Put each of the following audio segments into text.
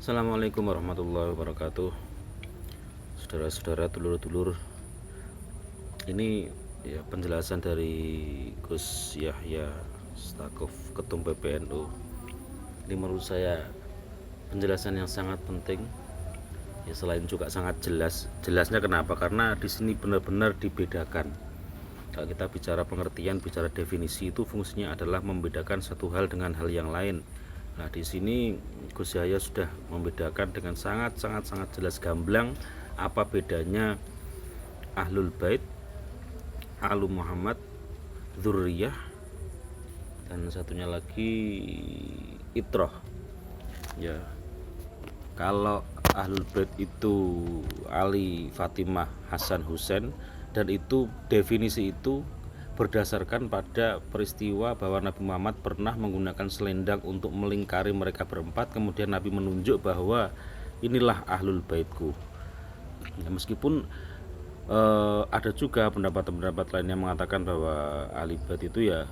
Assalamualaikum warahmatullahi wabarakatuh. Saudara-saudara, dulur-dulur, ini ya penjelasan dari Gus Yahya Stakuf, Ketum PBNU. Ini menurut saya penjelasan yang sangat penting. Ya, selain juga sangat jelas. Jelasnya kenapa? Karena di sini benar-benar dibedakan. Kalau kita bicara pengertian, bicara definisi, itu fungsinya adalah membedakan satu hal dengan hal yang lain. Nah, di sini Gus Yahya sudah membedakan dengan sangat jelas gamblang apa bedanya Ahlul Bait, Alu Muhammad, Dzurriyyah, dan satunya lagi Itrah. Ya. Kalau Ahlul Bait itu Ali, Fatimah, Hasan, Husain, dan itu definisi itu berdasarkan pada peristiwa bahwa Nabi Muhammad pernah menggunakan selendang untuk melingkari mereka berempat, kemudian Nabi menunjuk bahwa inilah Ahlul Baitku. Ya, meskipun ada juga pendapat-pendapat lain yang mengatakan bahwa Ahli Bait itu ya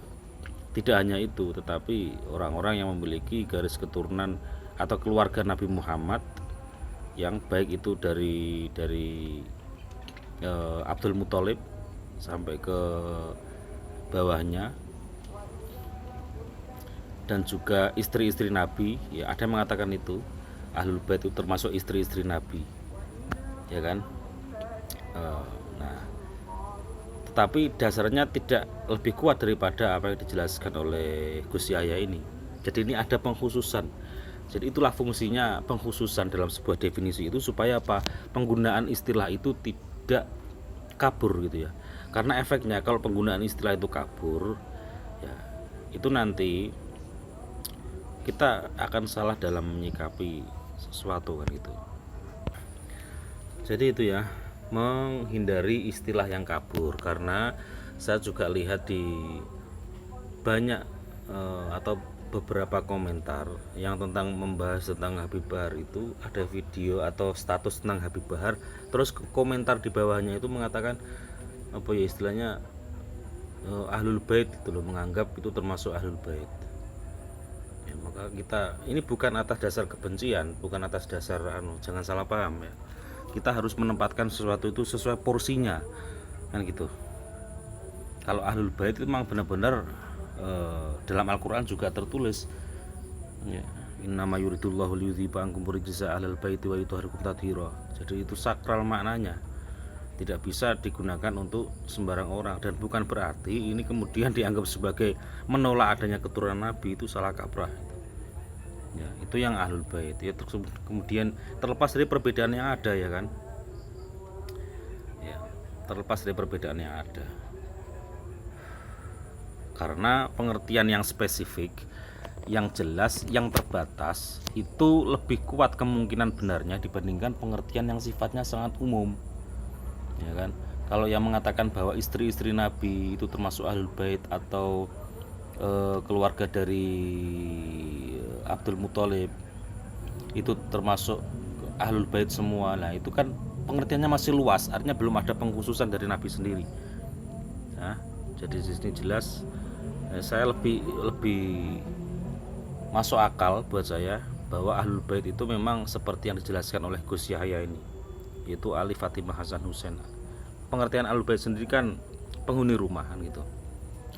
tidak hanya itu, tetapi orang-orang yang memiliki garis keturunan atau keluarga Nabi Muhammad yang baik itu dari Abdul Muthalib sampai ke bawahnya, dan juga istri-istri Nabi. Ya, ada yang mengatakan itu Ahlul Bait itu termasuk istri-istri Nabi, ya kan. Nah, tetapi dasarnya tidak lebih kuat daripada apa yang dijelaskan oleh Gus Yahya ini. Jadi ini ada pengkhususan. Jadi itulah fungsinya pengkhususan dalam sebuah definisi itu, supaya apa? Penggunaan istilah itu tidak kabur gitu ya. Karena efeknya kalau penggunaan istilah itu kabur, ya itu nanti kita akan salah dalam menyikapi sesuatu kan gitu. Jadi itu ya, menghindari istilah yang kabur. Karena saya juga lihat di banyak atau beberapa komentar yang tentang membahas tentang Habib Bahar, itu ada video atau status tentang Habib Bahar, terus komentar di bawahnya itu mengatakan apa ya istilahnya, Ahlul Bait itu loh, menganggap itu termasuk Ahlul Bait. Ya, maka kita ini bukan atas dasar kebencian, bukan atas dasar jangan salah paham ya. Kita harus menempatkan sesuatu itu sesuai porsinya kan gitu. Kalau Ahlul Bait itu memang benar-benar dalam Al-Quran juga tertulis ya, innama yuridullahu liyudhiba ankum rijsa ahlal baiti wa yutahhirakum tathira. Jadi itu sakral maknanya, tidak bisa digunakan untuk sembarang orang, dan bukan berarti ini kemudian dianggap sebagai menolak adanya keturunan Nabi, itu salah kaprah ya. Itu yang Ahlul Bait ya. Kemudian terlepas dari perbedaan yang ada ya kan ya, terlepas dari perbedaan yang ada, karena pengertian yang spesifik, yang jelas, yang terbatas itu lebih kuat kemungkinan benarnya dibandingkan pengertian yang sifatnya sangat umum, ya kan. Kalau yang mengatakan bahwa istri-istri Nabi itu termasuk Ahlul Bait atau keluarga dari Abdul Muthalib itu termasuk Ahlul Bait semua, nah itu kan pengertiannya masih luas, artinya belum ada pengkhususan dari Nabi sendiri. Nah, jadi di sini jelas. Saya lebih masuk akal buat saya bahwa Ahlul Bait itu memang seperti yang dijelaskan oleh Gus Yahya ini, yaitu Ali, Fatimah, Hasan, Husain. Pengertian Ahlul Bait sendiri kan penghuni rumah kan gitu.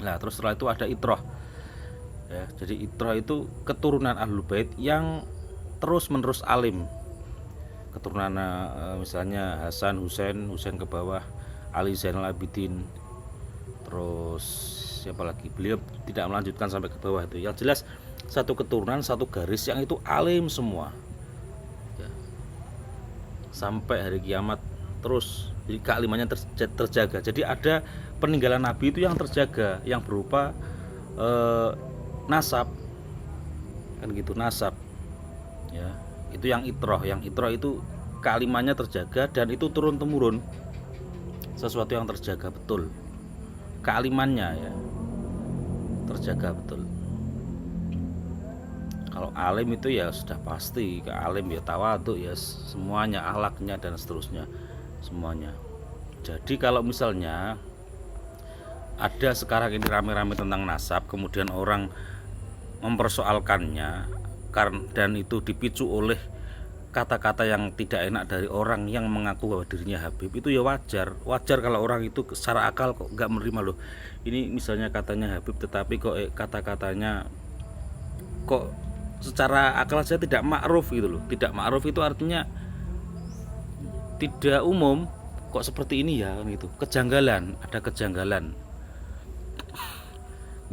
Nah, terus setelah itu ada Itrah ya. Jadi Itrah itu keturunan Ahlul Bait yang terus menerus alim. Keturunan misalnya Hasan, Husain ke bawah, Ali Zainal Abidin, terus siapa lagi, beliau tidak melanjutkan sampai ke bawah itu. Yang jelas satu keturunan, satu garis yang itu alim semua ya. Sampai hari kiamat terus, jadi kealimannya terjaga. Jadi ada peninggalan Nabi itu yang terjaga, yang berupa nasab kan gitu, nasab ya. Itu yang Itrah. Yang Itrah itu kealimannya terjaga, dan itu turun temurun, sesuatu yang terjaga betul, kealimannya ya terjaga betul. Kalau alim itu ya sudah pasti, ke alim ya tawadhu ya semuanya, akhlaknya dan seterusnya semuanya. Jadi kalau misalnya ada sekarang ini rame-rame tentang nasab, kemudian orang mempersoalkannya dan itu dipicu oleh kata-kata yang tidak enak dari orang yang mengaku bahwa dirinya Habib itu ya wajar kalau orang itu secara akal kok nggak menerima loh. Ini misalnya katanya Habib tetapi kok kata-katanya kok secara akal saja tidak ma'ruf gitu loh. Tidak ma'ruf itu artinya tidak umum, kok seperti ini ya gitu. Kejanggalan, ada kejanggalan.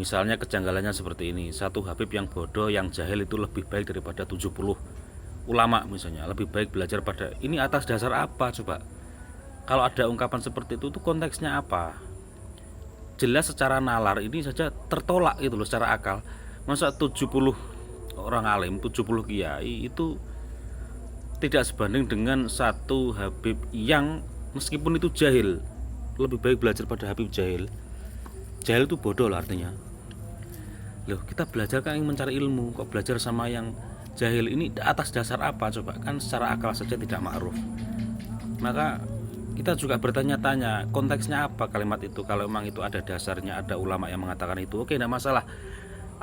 Misalnya kejanggalannya seperti ini, satu Habib yang bodoh, yang jahil itu lebih baik daripada 70 ulama misalnya, lebih baik belajar pada ini atas dasar apa coba? Kalau ada ungkapan seperti itu konteksnya apa? Jelas secara nalar ini saja tertolak gitu loh secara akal. Masa 70 orang alim, 70 kiai itu tidak sebanding dengan satu Habib yang meskipun itu jahil, lebih baik belajar pada Habib jahil. Jahil itu bodoh lah artinya. Loh, kita belajar kan ingin mencari ilmu, kok belajar sama yang jahil ini atas dasar apa coba? Kan secara akal saja tidak ma'ruf. Maka kita juga bertanya-tanya konteksnya apa kalimat itu. Kalau memang itu ada dasarnya, ada ulama yang mengatakan itu, oke, tidak masalah.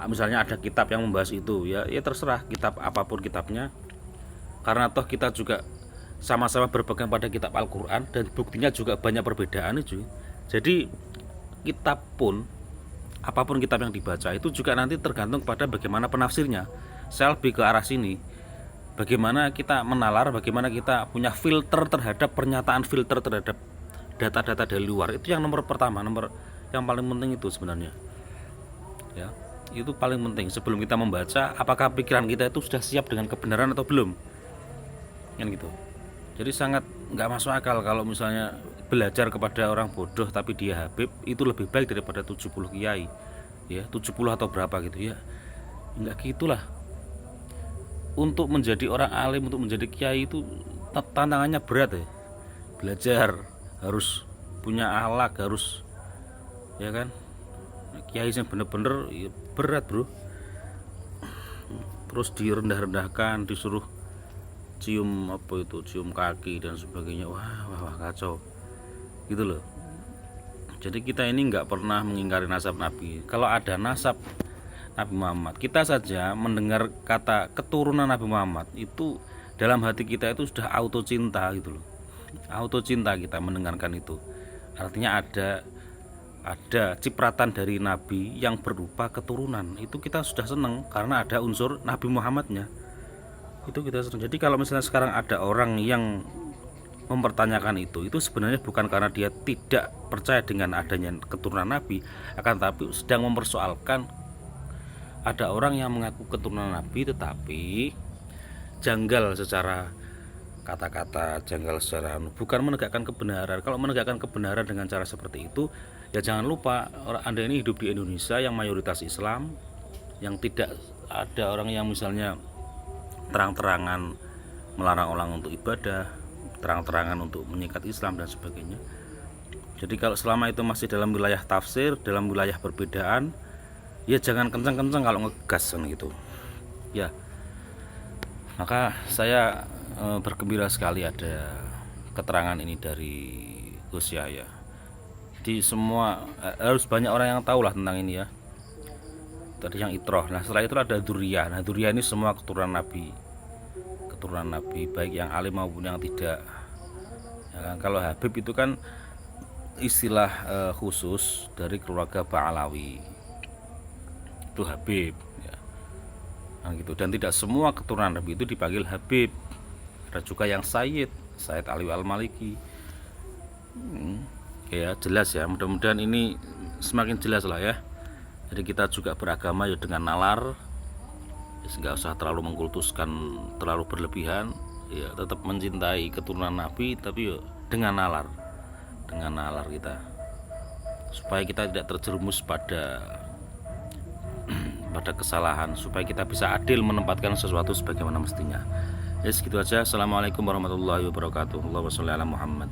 Misalnya ada kitab yang membahas itu, ya terserah kitab apapun kitabnya. Karena toh kita juga sama-sama berpegang pada kitab Al-Quran dan buktinya juga banyak perbedaan itu. Jadi kitab pun, apapun kitab yang dibaca itu juga nanti tergantung pada bagaimana penafsirnya. Saya lebih ke arah sini, bagaimana kita menalar, bagaimana kita punya filter terhadap pernyataan, filter terhadap data-data dari luar. Itu yang nomor pertama, yang paling penting itu sebenarnya ya, itu paling penting. Sebelum kita membaca, apakah pikiran kita itu sudah siap dengan kebenaran atau belum, kan gitu. Jadi sangat nggak masuk akal kalau misalnya belajar kepada orang bodoh tapi dia Habib itu lebih baik daripada 70 kiai ya, 70 atau berapa gitu ya. Enggak gitulah. Untuk menjadi orang alim, untuk menjadi kiai itu tantangannya berat ya. Belajar harus punya akhlak, harus ya kan. Kiai yang bener-bener ya, berat bro. Terus direndah-rendahkan, disuruh cium cium kaki dan sebagainya. Wah kacau gitu loh. Jadi kita ini nggak pernah mengingkari nasab Nabi. Kalau ada nasab Nabi Muhammad, kita saja mendengar kata keturunan Nabi Muhammad itu dalam hati kita itu sudah auto cinta gitu loh. Auto cinta kita mendengarkan itu. Artinya ada cipratan dari Nabi yang berupa keturunan. Itu kita sudah senang karena ada unsur Nabi Muhammadnya. Itu kita senang. Jadi kalau misalnya sekarang ada orang yang mempertanyakan itu sebenarnya bukan karena dia tidak percaya dengan adanya keturunan Nabi, akan tapi sedang mempersoalkan ada orang yang mengaku keturunan Nabi tetapi janggal secara kata-kata, janggal secara bukan menegakkan kebenaran. Kalau menegakkan kebenaran dengan cara seperti itu, ya jangan lupa Anda ini hidup di Indonesia yang mayoritas Islam, yang tidak ada orang yang misalnya terang-terangan melarang orang untuk ibadah, terang-terangan untuk menyikat Islam dan sebagainya. Jadi kalau selama itu masih dalam wilayah tafsir, dalam wilayah perbedaan, ya jangan kencang-kencang kalau ngegas kan gitu. Ya. Maka saya bergembira sekali ada keterangan ini dari Gus Yahya. Di semua harus banyak orang yang tahu lah tentang ini ya. Tadi yang itroh. Nah setelah itu ada duriyah. Nah duriyah ini semua keturunan Nabi baik yang alim maupun yang tidak ya kan. Kalau Habib itu kan istilah khusus dari keluarga Ba'alawi, itu Habib ya. Nah, gitu. Dan tidak semua keturunan Nabi itu dipanggil Habib. Ada juga yang Sayyid Ali Al-Maliki ya jelas ya. Mudah-mudahan ini semakin jelas lah ya. Jadi kita juga beragama ya dengan nalar, nggak usah terlalu mengkultuskan, terlalu berlebihan ya, tetap mencintai keturunan Nabi tapi ya dengan nalar kita, supaya kita tidak terjerumus pada kesalahan, supaya kita bisa adil menempatkan sesuatu sebagaimana mestinya. Ya segitu aja. Assalamualaikum warahmatullahi wabarakatuh. Allahumma sholli ala Muhammad.